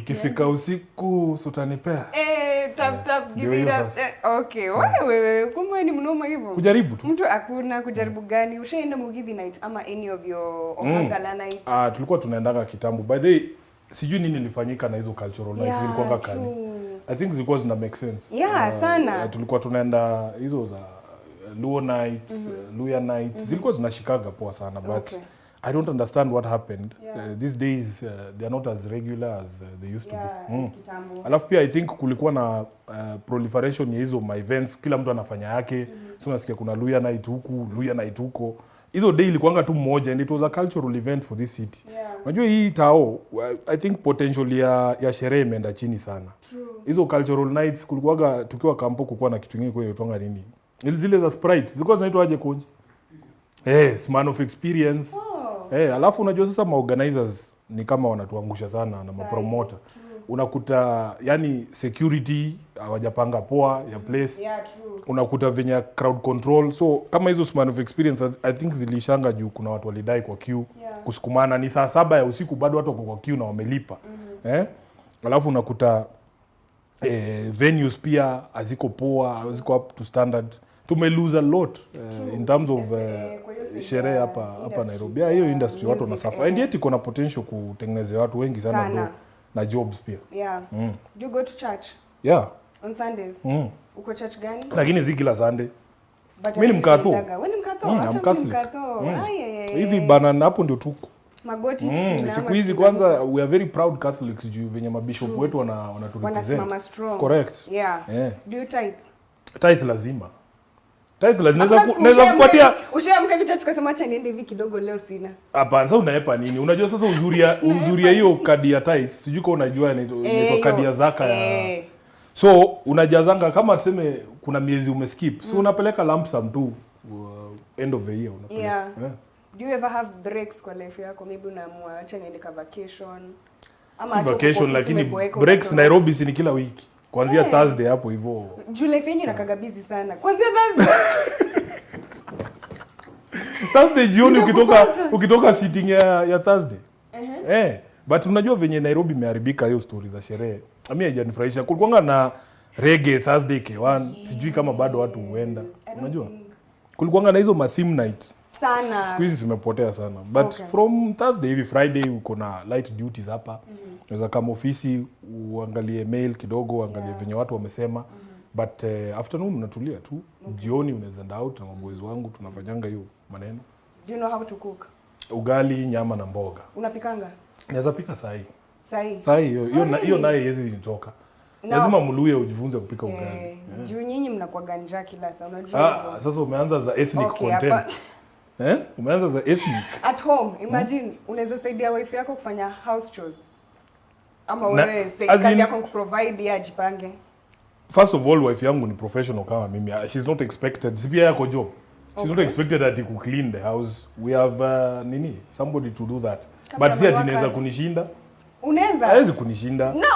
ikifika usiku sutanipea. Tap give it up. Okay, wewe kumbe ni mnoma hivyo. Kujaribu tu. Mtu hakuna kujaribu gani? Ushaenda Mugithi night ama any of your Ohangala night? Tulikuwa tunaendaga kitambo. By the way, sijui nini ilifanyika na hizo cultural nights zilikuwa kali. I think zilikuwa zina make sense. Sana. Tulikuwa tunaenda hizo za Luo night, Luya night. Zilikuwa zinashikaga poa sana, but I don't understand what happened. These days they are not as regular as they used to be. Alafu pia I think kulikuwa na proliferation ya hizo my events, kila mtu anafanya yake. So nasikia kuna Luya night huku, Luya night huko. Hizo day ilikuanga tu mmoja and it was a cultural event for this city. Unajua hii tao, I think potential ya sherehe imeenda chini sana. Hizo cultural nights kulikuwaga tukiwa kampo kulikuwa na kitu kingine kwa inaitwa nini? Zile za Sprite. Zilikuwa zinaitwa aje Konji? Man of experience. Alafu unajua sasa organizers ni kama wanatuangusha sana na mapromoter. Unakuta yani security hawajapanga poa ya place. Unakuta venye crowd control. So kama hizo man of experience I think zilishanga juu kuna watu walidai kwa queue kusukumana ni saa 7 ya usiku bado watu wako kwa queue na wamelipa. Alafu unakuta venues pia haziko poa, haziko up to standard. Tume lose a lot in terms of sherehe hapa Nairobi. Hiyo industry watu wanasafa. And yet iko na potential kutengenezea watu wengi sana na jobs pia. Do you go to church? On Sundays? Uko church gani? Lakini si kila Sunday. Mimi ni Mkatho. Wewe ni Mkatho? Hata Mkatho. Hivi bana hapo ndio tuko. Magoti siku hizi kwanza we are very proud Catholics juu venye mabishop wetu wanaturepresent. Correct. Do you tithe? Tithe lazima. Tithe naweza kupatia. Ushaamka vitu tukasema acha niende hivi kidogo leo sina. Hapana, sasa unaepa nini? Unajua sasa uzuria hiyo kadi ya tithe. Sijui kama unajua inaitwa kadi ya zaka ya. So unajazanga kama tuseme kuna miezi umeskip. So unapeleka lump sum tu end of the year unapeleka. Do you ever have breaks kwa life yako? Maybe unaamua acha niende ka vacation. Ama vacation lakini breaks Nairobi si ni kila wiki. Kuanzia Thursday hapo hivyo. July yenyewe inakaga busy sana. Kuanzia Thursday. Thursday jioni ukitoka sitting ya Thursday. But unajua venye Nairobi imeharibika hiyo story za sherehe. Mimi haijanifurahisha. Kulikuwa na reggae Thursday K1, sijui kama bado watu huenda. Unajua? Kulikuwa na hizo theme night. Sana. Siku hizi zimepotea sana. But from Thursday hivi Friday uko na light duties hapa. Unaweza kama ofisi uangalie mail kidogo, uangalie venye watu wamesema. But afternoon unatulia tu. Jioni unaweza enda out na maboys wangu tunafanyanga hiyo maneno. Do you know how to cook? Ugali, nyama na mboga. Unapikanga? Naweza pika sahi. Sahi Hiyo naye hizi nitoka. Lazima muluye ujifunze kupika ugali. Juu nyinyi mnakuwa ganja kila saa unajua. Sasa umeanza za ethnic content. Umeanza za ethnic. At home, imagine unaweza saidia wife yako kufanya house chores. Ama wewe kazi yako kuprovide ya jipange. First of all, wife yangu ni professional kama mimi. She's not expected. Si pia yako job. She's not expected that to clean the house. We have somebody to do that. But si ati inaweza kunishinda. Unaweza? Haiwezi kunishinda. Na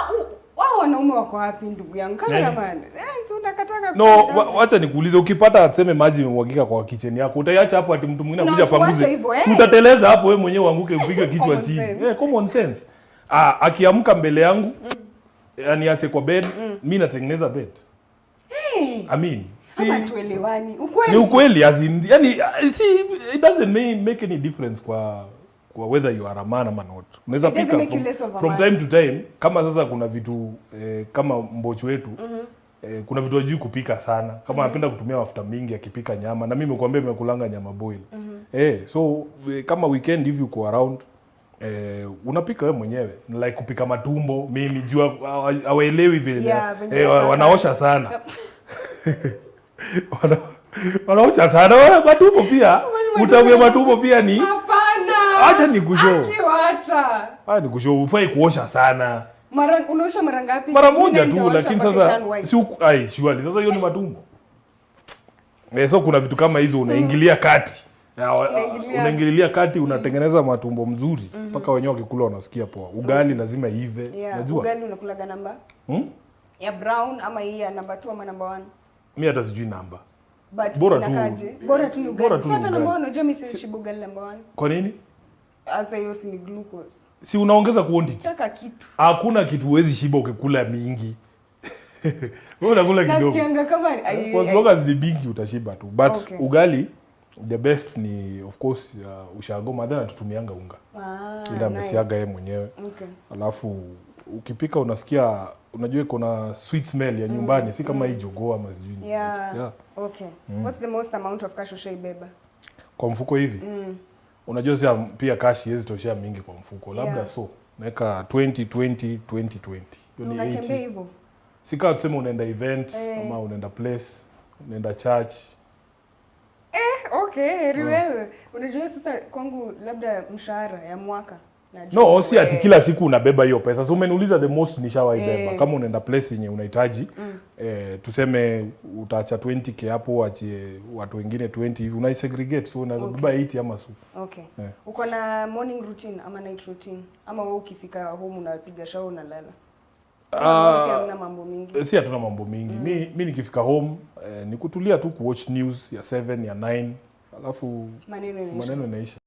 wao wanaume wako wapi ndugu yangu? Cameraman. Si unakataka. No, wacha nikuulize ukipata aseme maji imemwagika kwa kitchen yako. Utaiacha hapo ati mtu mwingine akuja panguze. Utateleza hapo wewe mwenyewe uanguke upige kichwa chini. Common sense. Akiamka mbele yangu aniache kwa bed, mimi natengeneza bed. I mean, kama tuelewani. Ukweli. Ni ukweli yani see it doesn't make any difference kwa whether you are a man or not. Unaweza pika from time to time kama sasa kuna vitu kama mbocho wetu kuna vitu hajui kupika sana. Kama anapenda kutumia mafuta mingi akipika nyama na mimi nimekuambia nimekulanga nyama boil. So kama weekend if you go around unapika wewe mwenyewe like kupika matumbo mimi jua hawaelewi vile wanaosha sana. Wanaosha sana wala matumbo pia utawe matumbo pia ni hapana acha nikushow akiacha nikushow ufai kuosha sana unaosha mara ngapi mara moja tu lakini sasa si surely sasa hiyo ni matumbo so kuna vitu kama hizo unaingilia kati unaingililia kati unatengeneza matumbo mzuri mpaka wenyewe wakikula wanasikia poa. Ugali lazima ive. Unajua? Ugali unakulaga namba? Ya brown ama hii ya number 2 ama number 1? Mimi hata sijui namba. Bora tu ni ugali. Sasa namba 1 unajua mimi si ugali number 1. Kwa nini? Asa hiyo si ni glucose. Si unaongeza quantity. Nataka kitu. Hakuna kitu huwezi shiba ukikula mingi. Wewe unakula kidogo. Nasikianga kama as long as ni mingi utashiba tu. But ugali the best ni of course ushago, madhara tutumianga unga. Ila amesiaga yeye mwenyewe. Alafu ukipika unasikia, unajua kuna sweet smell ya nyumbani, si kama hii jogoo ama sijui. Yeah. Okay. What's the most amount of cash ushaibeba? Kwa mfuko hivi? Unajua sasa pia cash hizi toshea mingi kwa mfuko. Labda so naweka 20 20. Unatembea hivyo? Sika tuseme unaenda event ama unaenda place, unaenda church. Okay, wewe. Unajua sasa kwangu labda mshahara ya mwaka. No, si ati kila siku unabeba hiyo pesa. So umeniuliza the most nishawaibeba. Kama unaenda place yenye unahitaji, tuseme utaacha 20k hapo, uachie watu wengine 20 hivi, unaisegregate, so unabeba 80 ama so. Okay. Uko na morning routine ama night routine? Ama wewe ukifika home unapiga shower unalala? Hatuna mambo mingi. Si hatuna mambo mingi. Mimi nikifika home ni kutulia tu kuwatch news ya 7 ya 9, alafu maneno inaisha.